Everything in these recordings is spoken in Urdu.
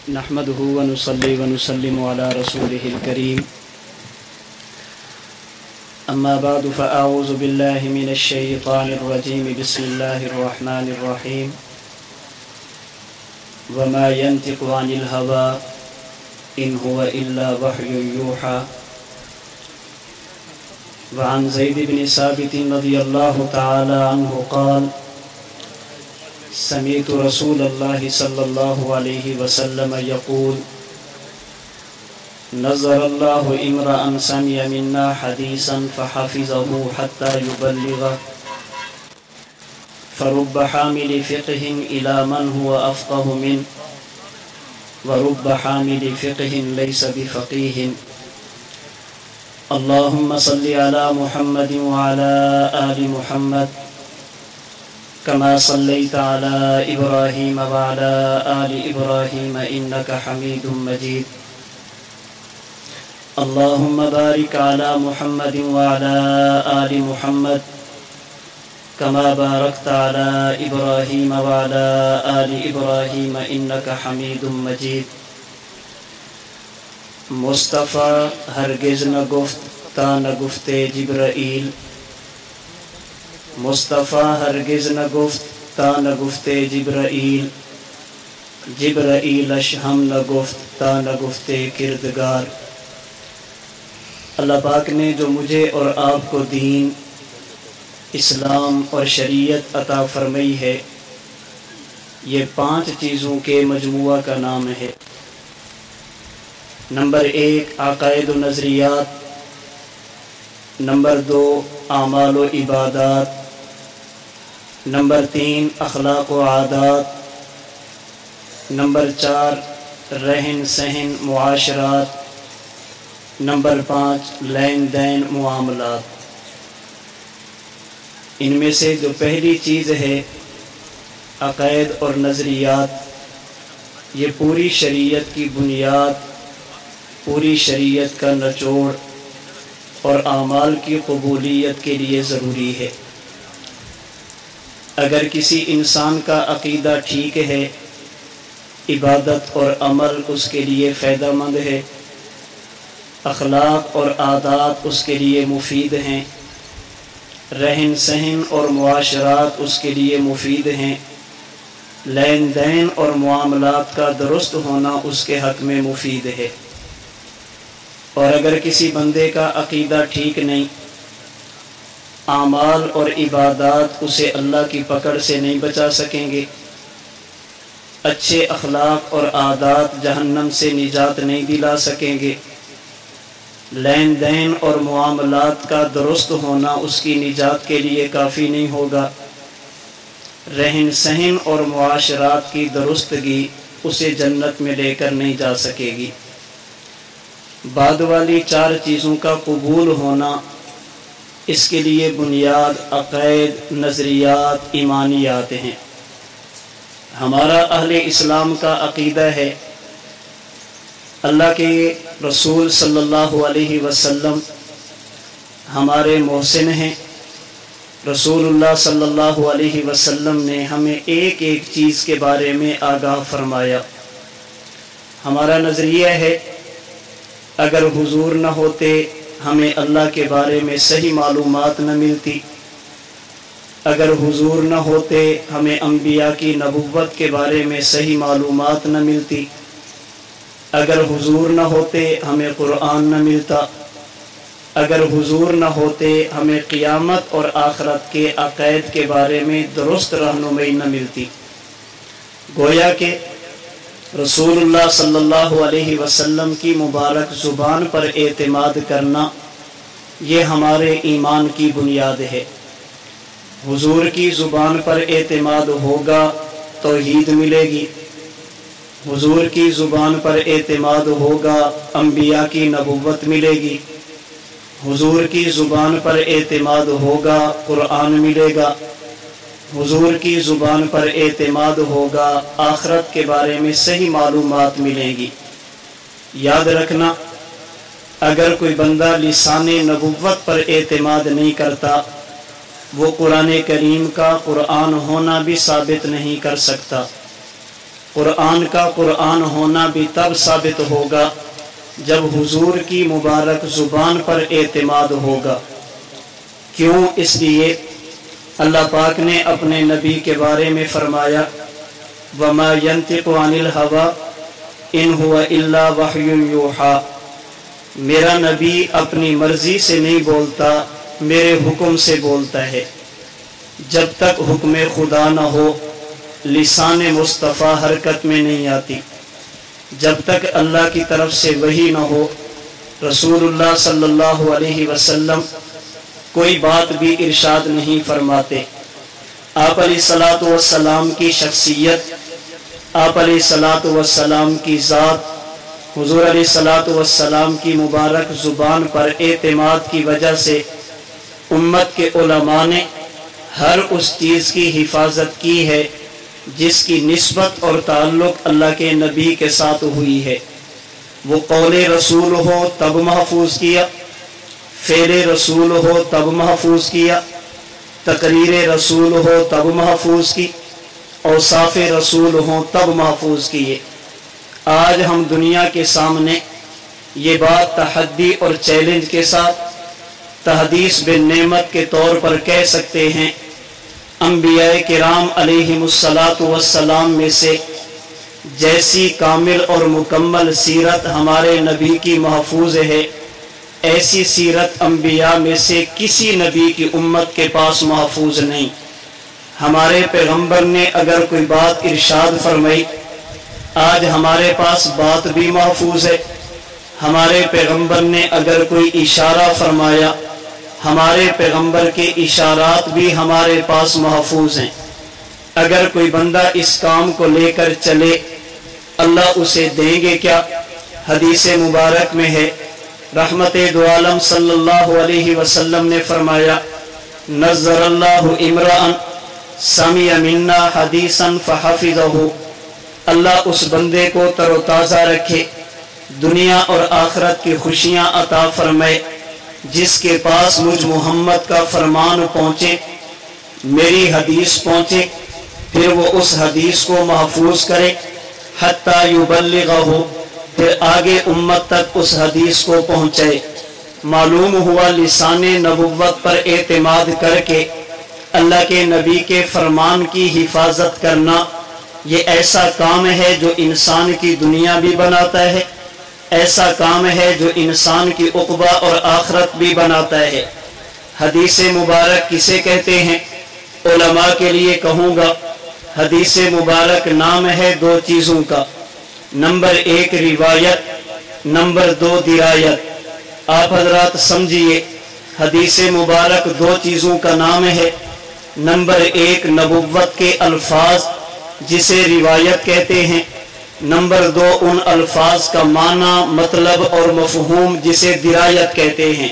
نحمده ونصلي ونسلم على رسوله الكريم أما بعد فأعوذ بالله من الشيطان الرجيم بسم الله الرحمن الرحيم وما ينطق عن الهوى إن هو إلا وحي يوحى وعن زيد بن ثابت رضي الله تعالى عنه قال سمعت رسول الله صلى الله عليه وسلم يقول نظر الله امرأ سمع منا حديثا فحفظه حتى يبلغه فرب حامل فقه إلى من هو أفقه منه ورب حامل فقه ليس بفقيه اللهم صل على محمد وعلى آل محمد كما صليت على إبراهيم وعلى آل إبراهيم إنك حميد مجيد اللهم بارك على محمد وعلى آل محمد كما باركت على إبراهيم وعلى آل إبراهيم إنك حميد مجيد مصطفیٰ ہرگز نہ گفت تا نہ گفتے جبرائیل مصطفیٰ ہرگز نہ گفت تا نہ گفتے جبرائیل جبرائیلش ہم نہ گفت تا نہ گفتے کردگار اللہ پاک نے جو مجھے اور آپ کو دین اسلام اور شریعت عطا فرمائی ہے یہ 5 چیزوں کے مجموعہ کا نام ہے۔ نمبر 1 عقائد و نظریات، نمبر 2 اعمال و عبادات، نمبر 3 اخلاق و عادات، نمبر 4 رہن سہن معاشرات، نمبر 5 لین دین معاملات۔ ان میں سے جو پہلی چیز ہے عقائد اور نظریات، یہ پوری شریعت کی بنیاد، پوری شریعت کا نچوڑ اور اعمال کی قبولیت کے لیے ضروری ہے۔ اگر کسی انسان کا عقیدہ ٹھیک ہے، عبادت اور عمل اس کے لیے فائدہ مند ہے، اخلاق اور عادات اس کے لیے مفید ہیں، رہن سہن اور معاشرات اس کے لیے مفید ہیں، لین دین اور معاملات کا درست ہونا اس کے حق میں مفید ہے۔ اور اگر کسی بندے کا عقیدہ ٹھیک نہیں، اعمال اور عبادات اسے اللہ کی پکڑ سے نہیں بچا سکیں گے، اچھے اخلاق اور عادات جہنم سے نجات نہیں دلا سکیں گے، لین دین اور معاملات کا درست ہونا اس کی نجات کے لیے کافی نہیں ہوگا، رہن سہن اور معاشرات کی درستگی اسے جنت میں لے کر نہیں جا سکے گی۔ بعد والی 4 چیزوں کا قبول ہونا، اس کے لیے بنیاد عقائد، نظریات، ایمانیات ہیں۔ ہمارا اہل اسلام کا عقیدہ ہے اللہ کے رسول صلی اللہ علیہ وسلم ہمارے محسن ہیں۔ رسول اللہ صلی اللہ علیہ وسلم نے ہمیں ایک ایک چیز کے بارے میں آگاہ فرمایا۔ ہمارا نظریہ ہے اگر حضور نہ ہوتے ہمیں اللہ کے بارے میں صحیح معلومات نہ ملتی، اگر حضور نہ ہوتے ہمیں انبیاء کی نبوت کے بارے میں صحیح معلومات نہ ملتی، اگر حضور نہ ہوتے ہمیں قرآن نہ ملتا، اگر حضور نہ ہوتے ہمیں قیامت اور آخرت کے عقائد کے بارے میں درست رہنمائی نہ ملتی۔ گویا کہ رسول اللہ صلی اللہ علیہ وسلم کی مبارک زبان پر اعتماد کرنا یہ ہمارے ایمان کی بنیاد ہے۔ حضور کی زبان پر اعتماد ہوگا توحید ملے گی، حضور کی زبان پر اعتماد ہوگا انبیاء کی نبوت ملے گی، حضور کی زبان پر اعتماد ہوگا قرآن ملے گا، حضور کی زبان پر اعتماد ہوگا آخرت کے بارے میں صحیح معلومات ملیں گی۔ یاد رکھنا اگر کوئی بندہ لسان نبوت پر اعتماد نہیں کرتا وہ قرآن کریم کا قرآن ہونا بھی ثابت نہیں کر سکتا۔ قرآن کا قرآن ہونا بھی تب ثابت ہوگا جب حضور کی مبارک زبان پر اعتماد ہوگا۔ کیوں؟ اس لیے اللہ پاک نے اپنے نبی کے بارے میں فرمایا وَمَا يَنْطِقُ عَنِ الْهَوَىٰ إِنْ هُوَ إِلَّا وَحْيٌ يُوحَىٰ، میرا نبی اپنی مرضی سے نہیں بولتا، میرے حکم سے بولتا ہے۔ جب تک حکم خدا نہ ہو لسان مصطفیٰ حرکت میں نہیں آتی، جب تک اللہ کی طرف سے وحی نہ ہو رسول اللہ صلی اللہ علیہ وسلم کوئی بات بھی ارشاد نہیں فرماتے۔ آپ علیہ الصلوۃ والسلام کی شخصیت، آپ علیہ الصلوۃ والسلام کی ذات، حضور علیہ الصلوۃ والسلام کی مبارک زبان پر اعتماد کی وجہ سے امت کے علماء نے ہر اس چیز کی حفاظت کی ہے جس کی نسبت اور تعلق اللہ کے نبی کے ساتھ ہوئی ہے۔ وہ قول رسول ہو تب محفوظ کیا، فعل رسول ہو تب محفوظ کیا، تقریر رسول ہو تب محفوظ کی، اوصاف رسول ہوں تب محفوظ کیے۔ آج ہم دنیا کے سامنے یہ بات تحدی اور چیلنج کے ساتھ تحدیث بن نعمت کے طور پر کہہ سکتے ہیں، انبیاء کرام علیہم الصلاۃ والسلام میں سے جیسی کامل اور مکمل سیرت ہمارے نبی کی محفوظ ہے، ایسی سیرت انبیاء میں سے کسی نبی کی امت کے پاس محفوظ نہیں۔ ہمارے پیغمبر نے اگر کوئی بات ارشاد فرمائی، آج ہمارے پاس بات بھی محفوظ ہے۔ ہمارے پیغمبر نے اگر کوئی اشارہ فرمایا، ہمارے پیغمبر کے اشارات بھی ہمارے پاس محفوظ ہیں۔ اگر کوئی بندہ اس کام کو لے کر چلے، اللہ اسے دیں گے کیا؟ حدیث مبارک میں ہے، رحمت دو عالم صلی اللہ علیہ وسلم نے فرمایا نظر اللہ امرأً سمع منا حدیثا فحفظہ، اللہ اس بندے کو تر و تازہ رکھے، دنیا اور آخرت کی خوشیاں عطا فرمائے، جس کے پاس مجھ محمد کا فرمان پہنچے، میری حدیث پہنچے، پھر وہ اس حدیث کو محفوظ کرے حتیٰ یبلغہ، پھر آگے امت تک اس حدیث کو پہنچائے۔ معلوم ہوا لسان نبوت پر اعتماد کر کے اللہ کے نبی کے فرمان کی حفاظت کرنا یہ ایسا کام ہے جو انسان کی دنیا بھی بناتا ہے، ایسا کام ہے جو انسان کی عقبہ اور آخرت بھی بناتا ہے۔ حدیث مبارک کسے کہتے ہیں؟ علماء کے لیے کہوں گا، حدیث مبارک نام ہے دو چیزوں کا، نمبر 1 روایت، نمبر 2 درایت۔ آپ حضرات سمجھیے، حدیث مبارک دو چیزوں کا نام ہے، نمبر 1 نبوت کے الفاظ جسے روایت کہتے ہیں، نمبر 2 ان الفاظ کا معنی، مطلب اور مفہوم جسے درایت کہتے ہیں۔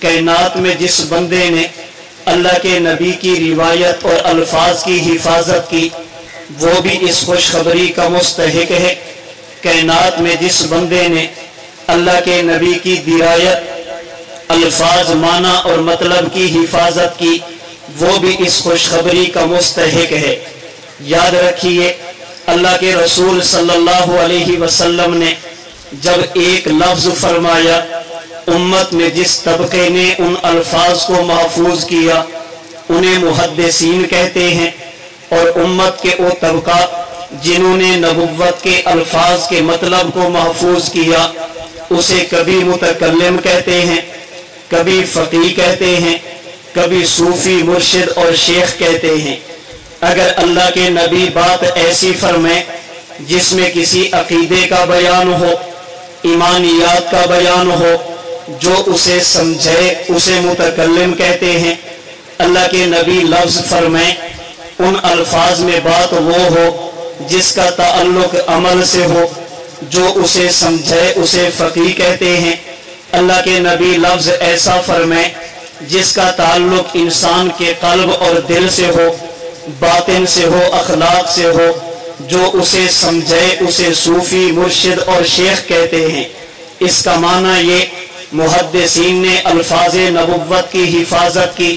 کائنات میں جس بندے نے اللہ کے نبی کی روایت اور الفاظ کی حفاظت کی وہ بھی اس خوشخبری کا مستحق ہے۔ کائنات میں جس بندے نے اللہ کے نبی کی درایت، الفاظ، معنی اور مطلب کی حفاظت کی وہ بھی اس خوشخبری کا مستحق ہے۔ یاد رکھیے، اللہ کے رسول صلی اللہ علیہ وسلم نے جب ایک لفظ فرمایا، امت میں جس طبقے نے ان الفاظ کو محفوظ کیا انہیں محدثین کہتے ہیں، اور امت کے وہ طبقہ جنہوں نے نبوت کے الفاظ کے مطلب کو محفوظ کیا اسے کبھی متکلم کہتے ہیں، کبھی فقیہ کہتے ہیں، کبھی صوفی، مرشد اور شیخ کہتے ہیں۔ اگر اللہ کے نبی بات ایسی فرمائے جس میں کسی عقیدے کا بیان ہو، ایمانیات کا بیان ہو، جو اسے سمجھے اسے متکلم کہتے ہیں۔ اللہ کے نبی لفظ فرمائے، ان الفاظ میں بات وہ ہو جس کا تعلق عمل سے ہو، جو اسے سمجھے اسے فقیہ کہتے ہیں۔ اللہ کے نبی لفظ ایسا فرمائے جس کا تعلق انسان کے قلب اور دل سے ہو، باطن سے ہو، اخلاق سے ہو، جو اسے سمجھے اسے صوفی، مرشد اور شیخ کہتے ہیں۔ اس کا معنی یہ، محدثین نے الفاظ نبوت کی حفاظت کی،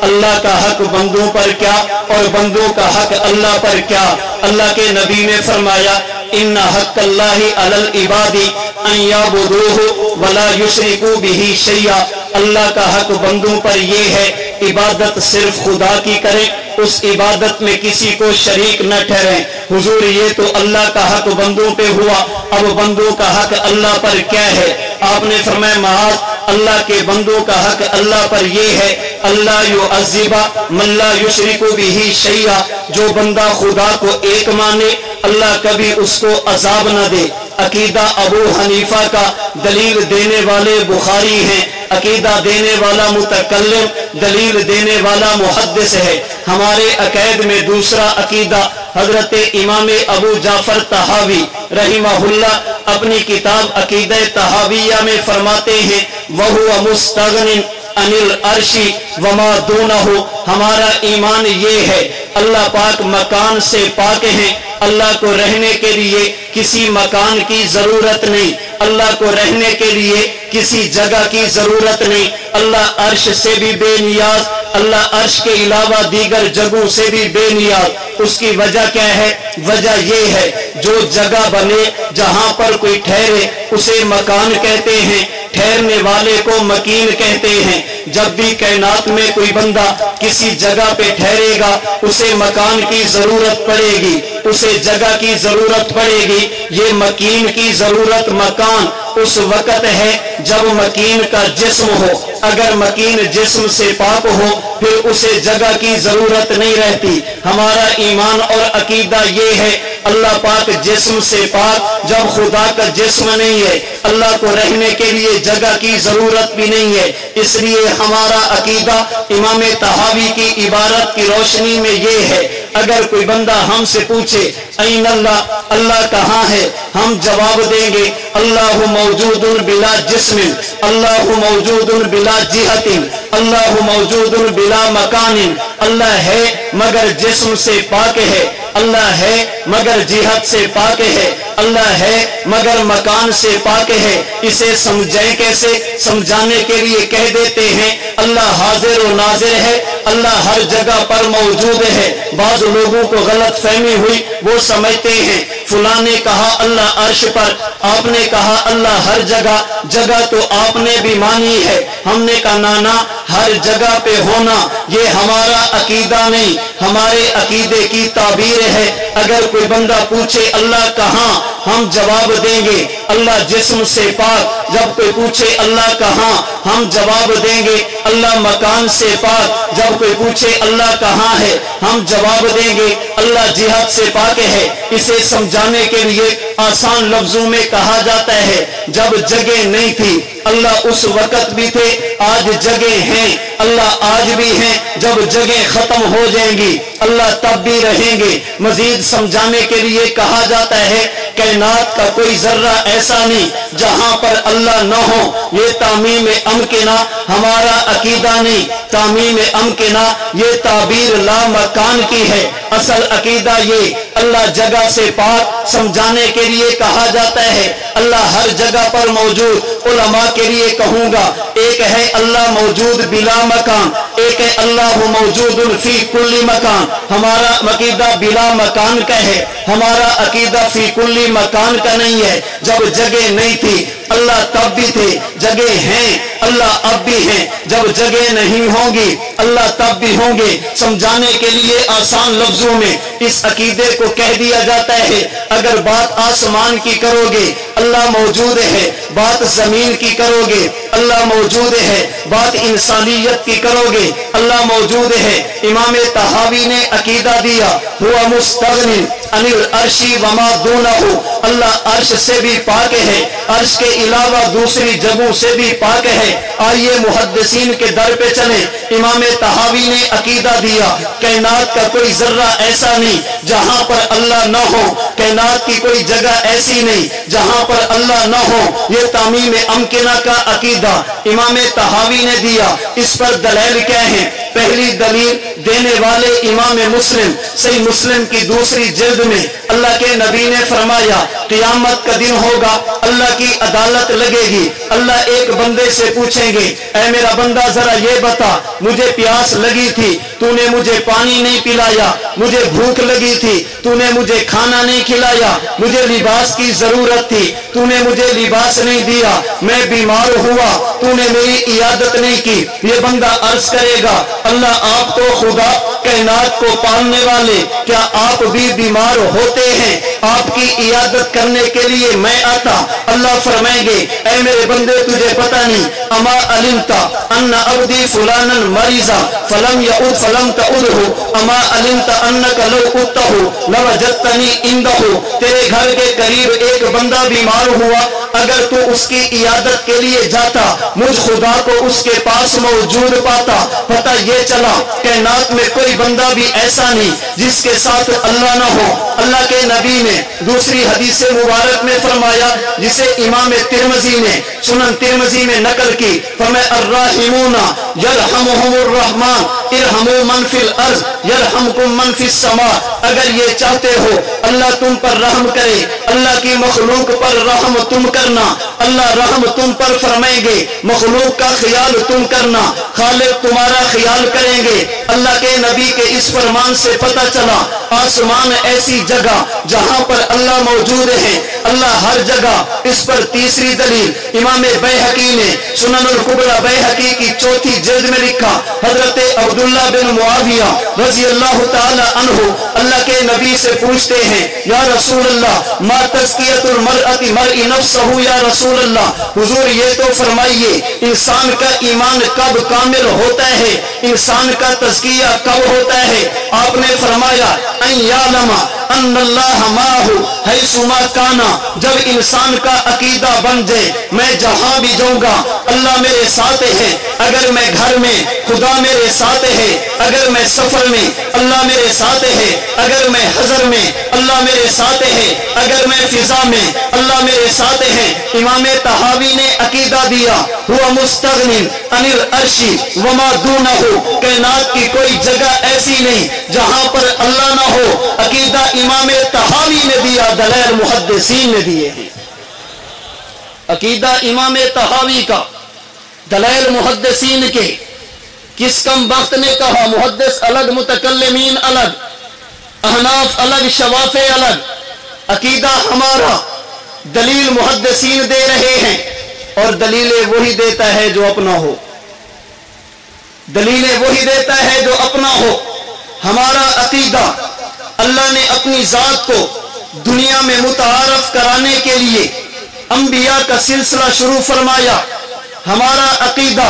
اللہ کا حق بندوں پر کیا اور بندوں کا حق اللہ پر کیا۔ اللہ کے نبی نے فرمایا ان حق اللہ علی العباد ان یعبدوہ ولا یشرکوا بہ شیئا، اللہ کا حق بندوں پر یہ ہے عبادت صرف خدا کی کریں، اس عبادت میں کسی کو شریک نہ ٹھہریں۔ حضور یہ تو اللہ کا حق بندوں پہ ہوا، اب بندوں کا حق اللہ پر کیا ہے؟ آپ نے فرمایا معاذ اللہ کے بندوں کا حق اللہ پر یہ ہے اللہ یعذب من لا یشرک بہ شیئا، جو بندہ خدا کو ایک مانے اللہ کبھی اس کو عذاب نہ دے۔ عقیدہ ابو حنیفہ کا دلیل دینے والے بخاری ہیں، عقیدہ دینے والا متکلم، دلیل دینے والا محدث ہے۔ ہمارے عقائد میں دوسرا عقیدہ حضرت امام ابو جعفر طحاوی رحمہ اللہ اپنی کتاب عقیدہ طحاویہ میں فرماتے ہیں وَهُوَ مُسْتَغْنٍ عَنِ الْعَرْشِ وَمَا دُونَهُ، ہمارا ایمان یہ ہے اللہ پاک مکان سے پاک ہیں، اللہ کو رہنے کے لیے کسی مکان کی ضرورت نہیں، اللہ کو رہنے کے لیے کسی جگہ کی ضرورت نہیں، اللہ عرش سے بھی بے نیاز، اللہ عرش کے علاوہ دیگر جگہوں سے بھی بے نیاز۔ اس کی وجہ کیا ہے؟ وجہ یہ ہے جو جگہ بنے جہاں پر کوئی ٹھہرے اسے مکان کہتے ہیں، ٹھہرنے والے کو مکین کہتے ہیں۔ جب بھی کائنات میں کوئی بندہ کسی جگہ پہ ٹھہرے گا اسے مکان کی ضرورت پڑے گی، اسے جگہ کی ضرورت پڑے گی۔ یہ مکین کی ضرورت مکان اس وقت ہے جب مکین کا جسم ہو، اگر مکین جسم سے پاک ہو پھر اسے جگہ کی ضرورت نہیں رہتی۔ ہمارا ایمان اور عقیدہ یہ ہے اللہ پاک جسم سے پاک، جب خدا کا جسم نہیں ہے اللہ کو رہنے کے لیے جگہ کی ضرورت بھی نہیں ہے۔ اس لیے ہمارا عقیدہ امام طحاوی کی عبارت کی روشنی میں یہ ہے اگر کوئی بندہ ہم سے پوچھے این اللہ، اللہ کہاں ہے، ہم جواب دیں گے اللہ موجود بلا جسم، اللہ موجود بلا جہت، اللہ موجود بلا مکان، اللہ ہے مگر جسم سے پاک ہے، اللہ ہے مگر جہت سے پاک ہے، اللہ ہے مگر مکان سے پاک ہے۔ اسے سمجھیں کیسے؟ سمجھانے کے لیے کہہ دیتے ہیں اللہ حاضر و ناظر ہے، اللہ ہر جگہ پر موجود ہے۔ بعض لوگوں کو غلط فہمی ہوئی، وہ سمجھتے ہیں فلاں نے کہا اللہ عرش پر، آپ نے کہا اللہ ہر جگہ، جگہ تو آپ نے بھی مانی ہے، ہم نے کہا نانا ہر جگہ پہ ہونا یہ ہمارا عقیدہ نہیں، ہمارے عقیدے کی تعبیر ہے۔ اگر کوئی بندہ پوچھے اللہ کہاں، ہم جواب دیں گے اللہ جسم سے پاک۔ جب کوئی پوچھے اللہ کہاں، ہم جواب دیں گے اللہ مکان سے پاک۔ جب کوئی پوچھے اللہ کہاں ہے، ہم جواب دیں گے اللہ جہت سے پاک ہے۔ اسے سمجھانے کے لیے آسان لفظوں میں کہا جاتا ہے جب جگہ نہیں تھی اللہ اس وقت بھی تھے، آج جگہ ہیں، اللہ آج بھی ہیں، جب جگہ ختم ہو جائیں گی اللہ تب بھی رہیں گے۔ مزید سمجھانے کے لیے کہا جاتا ہے کائنات کا کوئی ذرہ ایسا نہیں جہاں پر اللہ نہ ہو۔ یہ تعمیم امکنہ ہمارا عقیدہ نہیں، تعمیم امکنہ یہ تعبیر لا مکان کی ہے۔ اصل عقیدہ یہ اللہ جگہ سے پاک، سمجھانے کے لیے کہا جاتا ہے اللہ ہر جگہ پر موجود۔ علماء کے لیے کہوں گا ایک ہے اللہ موجود بلا مکان، ایک ہے اللہ موجود فی کل مکان۔ ہمارا عقیدہ بلا مکان کا ہے، ہمارا عقیدہ فی کل مکان کا نہیں ہے۔ جب جگہ نہیں تھی اللہ تب بھی تھے، جگہ ہیں اللہ اب بھی ہیں، جب جگہ نہیں ہوں گی اللہ تب بھی ہوں گے۔ سمجھانے کے لیے آسان لفظوں میں اس عقیدے کو کہہ دیا جاتا ہے اگر بات آسمان کی کرو گے اللہ موجود ہے، بات زمین کی کرو گے اللہ موجود ہے، بات انسانیت کی کرو گے اللہ موجود ہے۔ امام طحاوی نے عقیدہ دیا ہوا مستغنی عن العرش وما دونہ، اللہ عرش سے بھی پاک ہے، عرش کے علاوہ دوسری جگہوں سے بھی پاک ہے۔ آئیے محدثین کے در پہ چلیں۔ امام طحاوی نے عقیدہ دیا کائنات کا کوئی ذرہ ایسا نہیں جہاں پر اللہ نہ ہو، کائنات کی کوئی جگہ ایسی نہیں جہاں پر اللہ نہ ہو۔ یہ تعمیم امکنہ کا عقیدہ امام طحاوی نے دیا۔ اس پر دلائل کیا ہیں؟ پہلی دلیل دینے والے امام مسلم صحیح مسلم کی دوسری جلد میں اللہ کے نبی نے فرمایا قیامت کا دن ہوگا، اللہ کی عدالت لگے گی، اللہ ایک بندے سے پوچھیں گے اے میرا بندہ ذرا یہ بتا مجھے پیاس لگی تھی تو نے مجھے پانی نہیں پلایا، مجھے بھوک لگی تھی تو نے مجھے کھانا نہیں کھلایا، مجھے لباس کی ضرورت تھی تو نے مجھے لباس نہیں دیا، میں بیمار ہوا تو نے میری عیادت نہیں کی۔ یہ بندہ عرض کرے گا اللہ آپ تو خدا کائنات کو پالنے والے، کیا آپ بھی بیمار ہوتے ہیں؟ آپ کی عیادت کرنے کے لیے میں آتا۔ اللہ فرمائیں گے اے میرے بندے تجھے پتہ نہیں اما علمت ان عبدی فلانا مریضا فلم یعود فلم تعودہ اما علمت انک لو عدتہ لوجدتنی عندہ۔ تیرے گھر کے قریب ایک بندہ بیمار ہوا، اگر تو اس کی عیادت کے لیے جاتا مجھ خدا کو اس کے پاس موجود پاتا۔ پتہ یہ چلا کائنات میں کوئی بندہ بھی ایسا نہیں جس کے ساتھ اللہ نہ ہو۔ اللہ کے نبی نے دوسری حدیث مبارک میں فرمایا جسے امام ترمذی نے سنن ترمذی میں نقل کی، فرمایا الراحمون یرحمہم الرحمن ارحموا من فی الارض یرحمکم من فی السماء۔ اگر یہ چاہتے ہو اللہ تم پر رحم کرے، اللہ کی مخلوق پر رحم تم کرنا، اللہ رحم تم پر فرمائیں گے، مخلوق کا خیال تم کرنا، خالق تمہارا خیال کریں گے۔ اللہ کے نبی کے اس فرمان سے پتہ چلا آسمان ایسی جگہ جہاں پر اللہ موجود ہے، اللہ ہر جگہ۔ اس پر تیسری دلیل امام بیہقی نے سنن الکبریٰ بیہقی کی چوتھی جلد میں لکھا، حضرت عبداللہ بن معاویہ رضی اللہ تعالی عنہ اللہ کے نبی سے پوچھتے ہیں یا رسول اللہ ما تزکیۃ المرأۃ مرء نفسہ یا رسول اللہ، حضور یہ تو فرمائیے انسان کا ایمان کب کامل ہوتا ہے، انسان کا تزکیہ کب ہوتا ہے؟ آپ نے فرمایا ان یعلم ان اللہ معہ حیث ما کان، جب انسان کا عقیدہ بن جائے میں جہاں بھی جاؤں گا اللہ میرے ساتھ ہے، اگر میں گھر میں خدا میرے ساتھ ہے، اگر میں سفر میں اللہ میرے ساتھ ہے، اگر میں حضر میں اللہ میرے ساتھ ہے، اگر میں فضا میں اللہ میرے ساتھ ہے۔ امام طحاوی نے عقیدہ دیا ہوا مستغنی عن العرش وما دونہ، کائنات کی کوئی جگہ ایسی نہیں جہاں پر اللہ نہ ہو۔ عقیدہ امام طحاوی نے دیا، دلائل محدثین نے دیے ہیں۔ عقیدہ امام طحاوی کا، دلائل محدثین کے۔ کس کم بخت نے کہا محدث الگ متکلمین الگ، احناف الگ شوافع الگ، عقیدہ ہمارا، دلیل محدثین دے رہے ہیں اور دلیلیں وہی دیتا ہے جو اپنا ہو، دلیلیں وہی دیتا ہے جو اپنا ہو۔ ہمارا عقیدہ اللہ نے اپنی ذات کو دنیا میں متعارف کرانے کے لیے انبیاء کا سلسلہ شروع فرمایا۔ ہمارا عقیدہ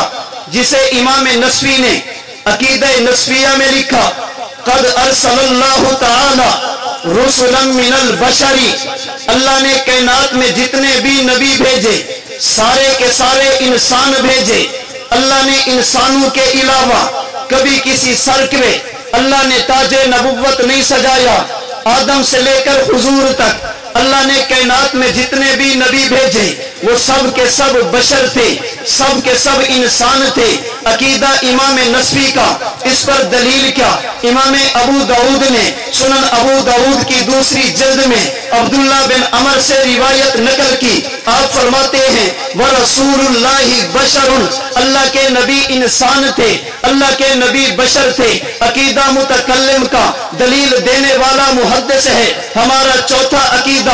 جسے امام نصفی نے عقیدہ نصفیہ میں لکھا قد ارسل اللہ تعالی رسلا من البشر، اللہ نے کائنات میں جتنے بھی نبی بھیجے سارے کے سارے انسان بھیجے۔ اللہ نے انسانوں کے علاوہ کبھی کسی سر پہ اللہ نے تاج نبوت نہیں سجایا۔ آدم سے لے کر حضور تک اللہ نے کائنات میں جتنے بھی نبی بھیجے وہ سب کے سب بشر تھے، سب کے سب انسان تھے۔ عقیدہ امام نصفی کا، اس پر دلیل کیا؟ امام ابو داؤد نے سنن ابو داؤد کی دوسری جلد میں عبداللہ بن عمر سے روایت نقل کی۔ آپ فرماتے ہیں وَرَسُولُ اللَّهِ بَشَرٌ، اللہ کے نبی انسان تھے، اللہ کے نبی بشر تھے۔ عقیدہ متکلم کا، دلیل دینے والا محدث ہے۔ ہمارا چوتھا عقیدہ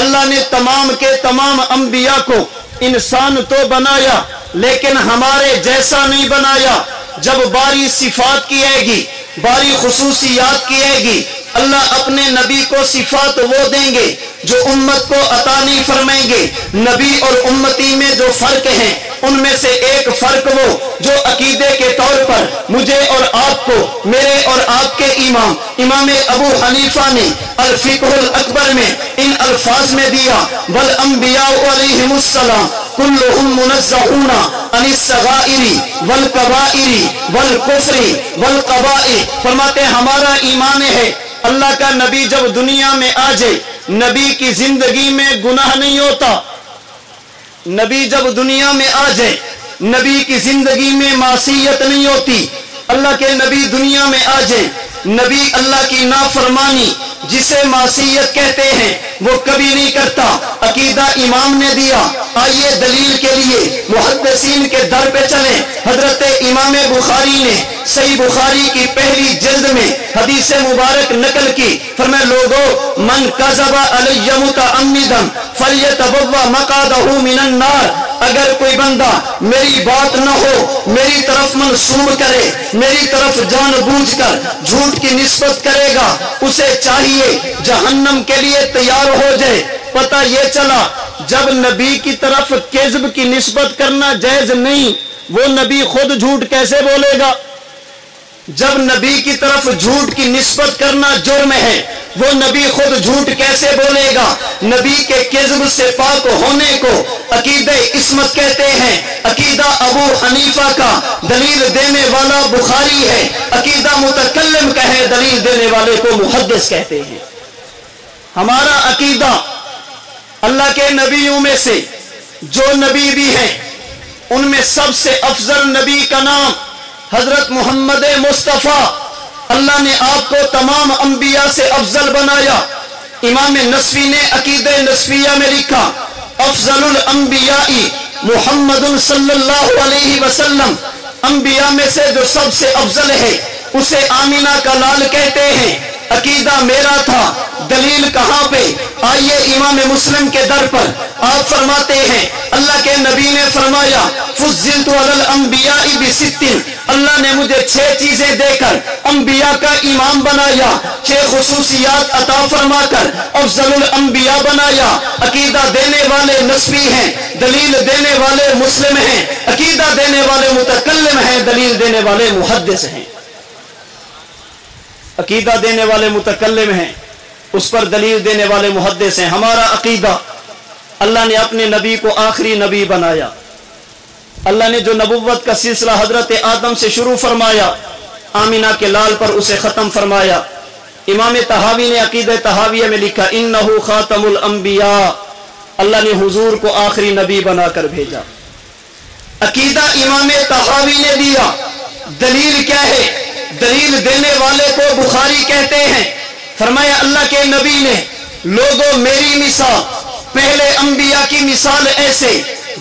اللہ نے تمام کے تمام انبیاء کو انسان تو بنایا لیکن ہمارے جیسا نہیں بنایا۔ جب باری صفات کی آئے گی، باری خصوصیات کی آئے گی، اللہ اپنے نبی کو صفات وہ دیں گے جو امت کو عطا نہیں فرمائیں گے۔ نبی اور امتی میں جو فرق ہیں ان میں سے ایک فرق وہ جو عقیدے کے طور پر مجھے اور آپ کو، میرے اور آپ کے امام ابو حنیفہ نے الفقہ الاکبر میں ان الفاظ میں دیا والانبیاء علیہم السلام کلہم منزہون عن الصغائر والکبائر والکفر والقبائح۔ فرماتے ہمارا ایمان ہے اللہ کا نبی جب دنیا میں آ جائے نبی کی زندگی میں گناہ نہیں ہوتا، نبی جب دنیا میں آ جائے نبی کی زندگی میں معصیت نہیں ہوتی۔ اللہ کے نبی دنیا میں آ جائیں، نبی اللہ کی نافرمانی جسے معصیت کہتے ہیں وہ کبھی نہیں کرتا، عقیدہ امام نے دیا۔ آئیے دلیل کے لیے محدثین کے در پہ چلیں۔ حضرت امام بخاری نے صحیح بخاری کی پہلی جلد میں حدیث مبارک نقل کی، فرمایا لوگو من کذب علی متعمدا فلیتبوأ مقعدہ من النار، اگر کوئی بندہ میری بات نہ ہو میری طرف منسوب کرے، میری طرف جان بوجھ کر جھوٹ کی نسبت کرے گا، اسے چاہیے جہنم کے لیے تیار ہو جائے۔ پتہ یہ چلا جب نبی کی طرف کذب کی نسبت کرنا جائز نہیں، وہ نبی خود جھوٹ کیسے بولے گا؟ جب نبی کی طرف جھوٹ کی نسبت کرنا جرم ہے، وہ نبی خود جھوٹ کیسے بولے گا؟ نبی کے کذب سے پاک ہونے کو عقیدہ عصمت کہتے ہیں۔ عقیدہ ابو حنیفہ کا دلیل دینے والا بخاری ہے، عقیدہ متکلم کا ہے، دلیل دینے والے کو محدث کہتے ہیں۔ ہمارا عقیدہ اللہ کے نبیوں میں سے جو نبی بھی ہیں ان میں سب سے افضل نبی کا نام حضرت محمد مصطفیٰ، اللہ نے آپ کو تمام انبیاء سے افضل بنایا۔ امام نسوی نے عقیدہ نسویہ میں لکھا افضل الانبیاء محمد صلی اللہ علیہ وسلم، انبیاء میں سے جو سب سے افضل ہے اسے آمینہ کا لال کہتے ہیں۔ عقیدہ میرا تھا، دلیل کہاں پہ؟ آئیے امام مسلم کے در پر آپ فرماتے ہیں اللہ کے نبی نے فرمایا فضلت علی الانبیاء بست، اللہ نے مجھے 6 چیزیں دے کر انبیاء کا امام بنایا، 6 خصوصیات عطا فرما کر افضل الانبیاء بنایا۔ عقیدہ دینے والے نسوی ہیں، دلیل دینے والے مسلم ہیں، عقیدہ دینے والے متکلم ہیں، دلیل دینے والے محدث ہیں۔ عقیدہ دینے والے متکلم ہیں، اس پر دلیل دینے والے محدث ہیں۔ ہمارا عقیدہ اللہ نے اپنے نبی کو آخری نبی بنایا۔ اللہ نے جو نبوت کا سلسلہ حضرت آدم سے شروع فرمایا آمینہ کے لال پر اسے ختم فرمایا۔ امام طحاوی نے عقیدہ طحاویہ میں لکھا انہ خاتم الانبیاء، اللہ نے حضور کو آخری نبی بنا کر بھیجا۔ عقیدہ امام طحاوی نے دیا، دلیل کیا ہے؟ دلیل دینے والے کو بخاری کہتے ہیں، فرمایا اللہ کے نبی نے لوگوں میری مثال پہلے انبیاء کی مثال ایسے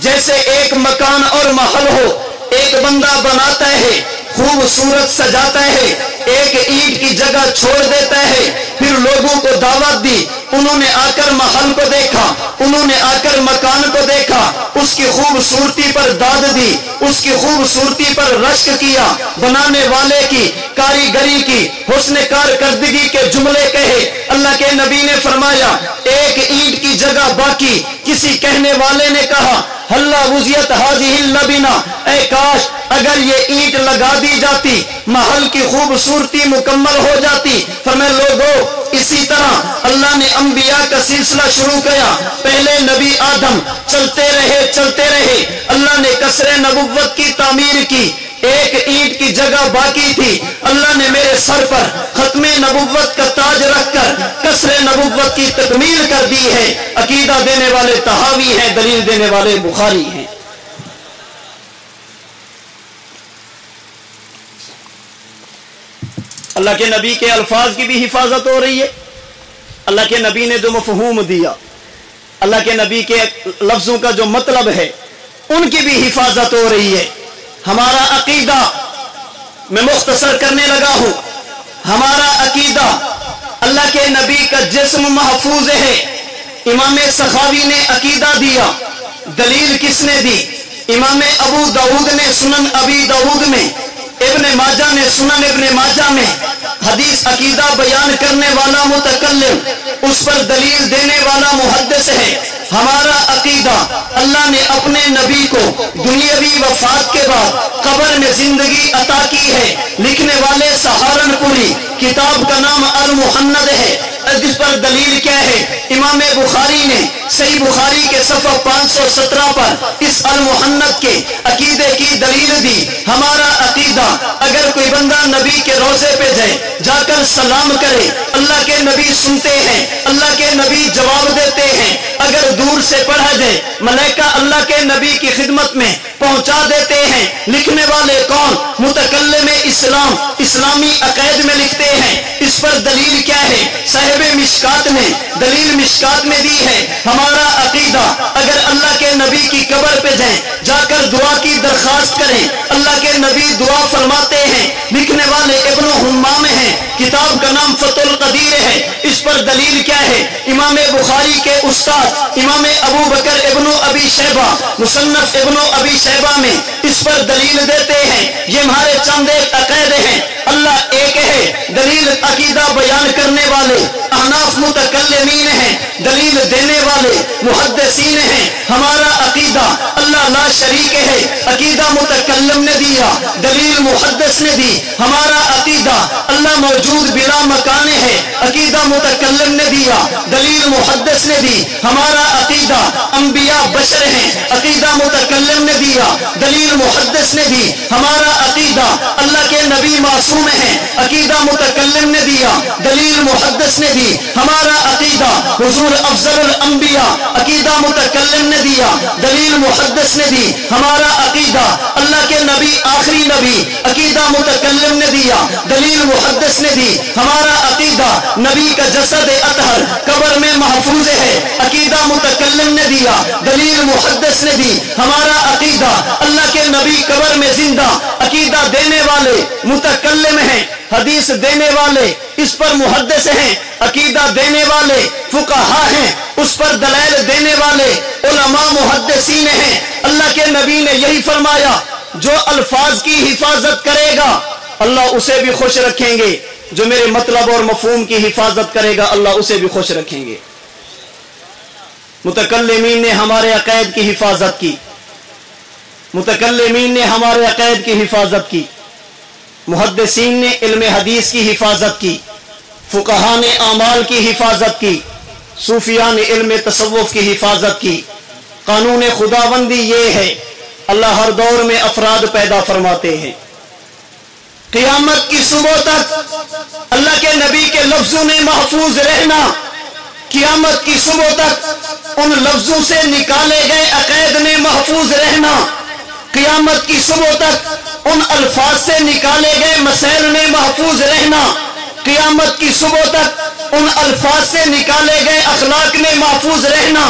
جیسے ایک مکان اور محل ہو، ایک بندہ بناتا ہے، خوبصورت سجاتا ہے، ایک اینٹ کی جگہ چھوڑ دیتا ہے، پھر لوگوں کو دعوت دی، انہوں نے آ کر محل کو دیکھا، انہوں نے آ کر مکان کو دیکھا، اس کی خوبصورتی پر داد دی، اس کی خوبصورتی پر رشک کیا، بنانے والے کی کاریگری کی حسن کارکردگی کے جملے کہے۔ اللہ کے نبی نے فرمایا ایک اینٹ کی جگہ باقی، کسی کہنے والے نے کہا ہلا وزیت ہذہ اللبنہ، اے کاش اگر یہ اینٹ لگا دی جاتی محل کی خوبصورتی مکمل ہو جاتی۔ فرمایا لوگوں اسی طرح اللہ نے انبیاء کا سلسلہ شروع کیا، پہلے نبی آدم چلتے رہے، اللہ نے قصر نبوت کی تعمیر کی، ایک اینٹ کی جگہ باقی تھی، اللہ نے میرے سر پر ختم نبوت کا تاج رکھ کر قصر نبوت کی تکمیل کر دی ہے۔ عقیدہ دینے والے طحاوی ہیں، دلیل دینے والے بخاری ہیں۔ اللہ کے نبی کے الفاظ کی بھی حفاظت ہو رہی ہے، اللہ کے نبی نے جو مفہوم دیا، اللہ کے نبی کے لفظوں کا جو مطلب ہے ان کی بھی حفاظت ہو رہی ہے۔ ہمارا عقیدہ میں مختصر کرنے لگا ہوں، ہمارا عقیدہ اللہ کے نبی کا جسم محفوظ ہے۔ امام سخاوی نے عقیدہ دیا، دلیل کس نے دی؟ امام ابو داؤد نے سنن ابی داؤد میں، ابن ماجہ نے سنن ابن ماجہ میں حدیث عقیدہ بیان کرنے والا متکلم، اس پر دلیل دینے والا محدث ہے۔ ہمارا عقیدہ اللہ نے اپنے نبی کو دنیاوی وفات کے بعد قبر میں زندگی عطا کی ہے۔ لکھنے والے سہارنپوری، کتاب کا نام المحند ہے، جس پر دلیل کیا ہے؟ امام بخاری نے صحیح بخاری کے صفحہ 517 پر اس المحند کے عقیدے کی دلیل دی۔ ہمارا عقیدہ اگر کوئی بندہ نبی کے روضے پہ جائے، جا کر سلام کرے، اللہ کے نبی سنتے ہیں، اللہ کے نبی جواب دیتے ہیں۔ اگر دور سے پڑھا جائے ملائکہ اللہ کے نبی کی خدمت میں پہنچا دیتے ہیں۔ لکھنے والے کون؟ متکلم اسلام، اسلامی عقائد میں لکھتے ہیں۔ اس پر دلیل کیا ہے؟ صاحب مشکات نے دلیل مشکات میں دی ہے۔ ہمارا عقیدہ اگر اللہ کے نبی کی قبر پہ جائیں، جا کر دعا کی درخواست کریں، اللہ کے نبی دعا فرماتے ہیں۔ لکھنے والے ابن حمام ہیں، کتاب کا نام فتح القدیر ہے۔ اس پر دلیل کیا ہے؟ امام بخاری کے استاد امام ابو بکر ابن ابی شیبہ مصنف ابن ابی شیبہ میں اس پر دلیل دیتے ہیں۔ یہ ہمارے چند ایک عقائد ہیں۔ اللہ ایک ہے، دلیل عقیدہ بیان کرنے والے احناف متکلمین ہیں، دلیل دینے والے محدثین ہیں۔ ہمارا عقیدہ اللہ لا شریک ہے، عقیدہ متکلم نے دیا، دلیل محدث نے دی۔ ہمارا عقیدہ اللہ موجود بلا مکان ہے، عقیدہ متکلم نے دیا، دلیل محدث نے دی۔ ہمارا عقیدہ انبیاء بشر ہیں، عقیدہ متکلم نے دیا، دلیل محدث نے دی۔ ہمارا عقیدہ اللہ کے نبی معصوم ہیں، عقیدہ متکلم نے دیا، دلیل محدث نے دی۔ ہمارا عقیدہ حضور افضل الانبیاء، عقیدہ متکلم نے دیا، دلیل محدث نے دی۔ ہمارا عقیدہ اللہ کے نبی آخری نبی، عقیدہ متکلم نے دیا، دلیل محدث نے دی۔ ہمارا عقیدہ نبی کا جسد اطہر قبر میں محفوظ ہے، عقیدہ متکلم نے دیا، دلیل محدث نے دی۔ ہمارا عقیدہ اللہ کے نبی قبر میں زندہ، عقیدہ دینے والے متکلم ہیں، حدیث دینے والے اس پر محدث ہیں، عقیدہ دینے والے فقہا ہیں، اس پر دلائل دینے والے علماء محدثین ہیں۔ اللہ کے نبی نے یہی فرمایا، جو الفاظ کی حفاظت کرے گا اللہ اسے بھی خوش رکھیں گے، جو میرے مطلب اور مفہوم کی حفاظت کرے گا اللہ اسے بھی خوش رکھیں گے۔ متکلمین نے ہمارے عقائد کی حفاظت کی، متکلمین نے ہمارے عقائد کی حفاظت کی، محدثین نے علم حدیث کی حفاظت کی، فقہا نے اعمال کی حفاظت کی، صوفیاء نے علم تصوف کی حفاظت کی۔ قانون خداوندی یہ ہے، اللہ ہر دور میں افراد پیدا فرماتے ہیں۔ قیامت کی صبح تک اللہ کے نبی کے لفظوں نے محفوظ رہنا، قیامت کی صبح تک ان لفظوں سے نکالے گئے عقائد نے محفوظ رہنا، قیامت کی صبح تک ان الفاظ سے نکالے گئے مسائل نے محفوظ رہنا، قیامت کی صبح تک ان الفاظ سے نکالے گئے اخلاق نے محفوظ رہنا،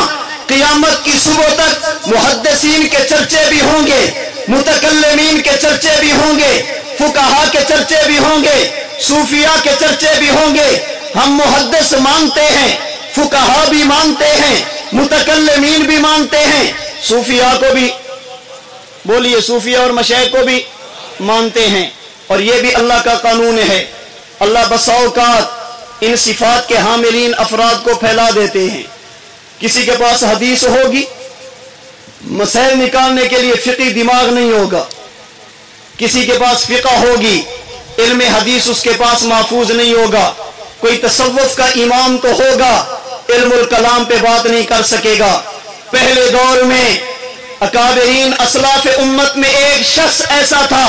قیامت کی صبح تک محدثین کے چرچے بھی ہوں گے، متکلمین کے چرچے بھی ہوں گے، فقہا کے چرچے بھی ہوں گے، صوفیاء کے چرچے بھی ہوں گے۔ ہم محدث مانتے ہیں، فقہا بھی مانتے ہیں، متکلمین بھی مانتے ہیں، صوفیاء کو بھی بولیے، صوفیاء اور مشائخ کو بھی مانتے ہیں، اور یہ بھی اللہ کا قانون ہے۔ اللہ بسا اوقات ان صفات کے حاملین افراد کو پھیلا دیتے ہیں۔ کسی کے پاس حدیث ہوگی، مسائل نکالنے کے لیے فقہی دماغ نہیں ہوگا، کسی کے پاس فقہ ہوگی، علم حدیث اس کے پاس محفوظ نہیں ہوگا، کوئی تصوف کا امام تو ہوگا، علم الکلام پہ بات نہیں کر سکے گا۔ پہلے دور میں اکابرین اسلاف امت میں ایک شخص ایسا تھا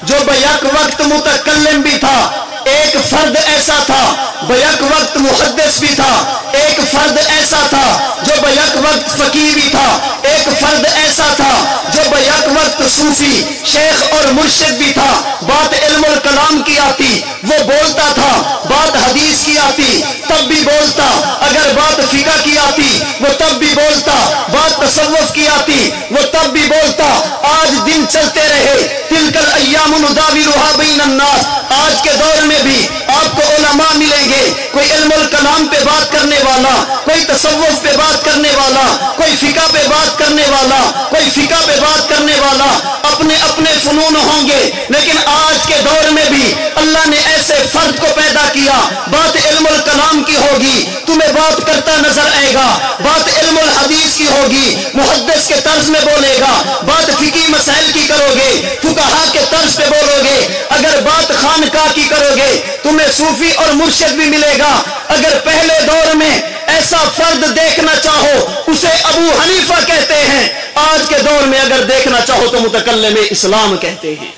جو بیک وقت متکلم بھی تھا، ایک فرد ایسا تھا بیک وقت محدث بھی تھا، ایک فرد ایسا تھا جو بیک وقت فقیہ بھی تھا، ایک فرد ایسا تھا جو بیک وقت صوفی شیخ اور مرشد بھی تھا۔ بات علم الکلام کی آتی وہ بولتا تھا، بات حدیث کی آتی تب بھی بولتا، اگر بات فقہ کی آتی وہ تب بھی بولتا، بات تصوف کی آتی وہ تب بھی بولتا۔ آج دن چلتے رہے، تلک الایام نداولها بین الناس، آج کے دور میں بھی آپ کو علماء ملیں گے، کوئی علم الکلام پہ بات کرنے والا، کوئی تصوف پہ بات کرنے والا، کوئی فقہ پہ بات کرنے والا، کوئی فقہ پہ بات کرنے والا، اپنے اپنے فنون ہوں گے۔ لیکن آج کے دور میں بھی اللہ نے ایسے فرد کو پیدا کیا، بات علم الکلام کی ہوگی تمہیں بات کرتا نظر آئے گا، بات علم الحدیث کی ہوگی محدث کے طرز میں بولے گا، بات فقہی مسائل کی کرو گے فقہا کے طرز پہ بولو گے، اگر بات خانقاہ کی کرو گے تمہیں صوفی اور مرشد بھی ملے گا۔ اگر پہلے دور میں ایسا فرد دیکھنا چاہو اسے ابو حنیفہ کہتے ہیں، آج کے دور میں اگر دیکھنا چاہو تو متکلم اسلام کہتے ہیں۔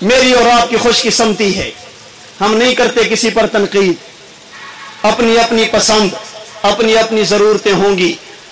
میری اور آپ کی خوش قسمتی ہے، ہم نہیں کرتے کسی پر تنقید، اپنی اپنی پسند، اپنی اپنی ضرورتیں ہوں گی۔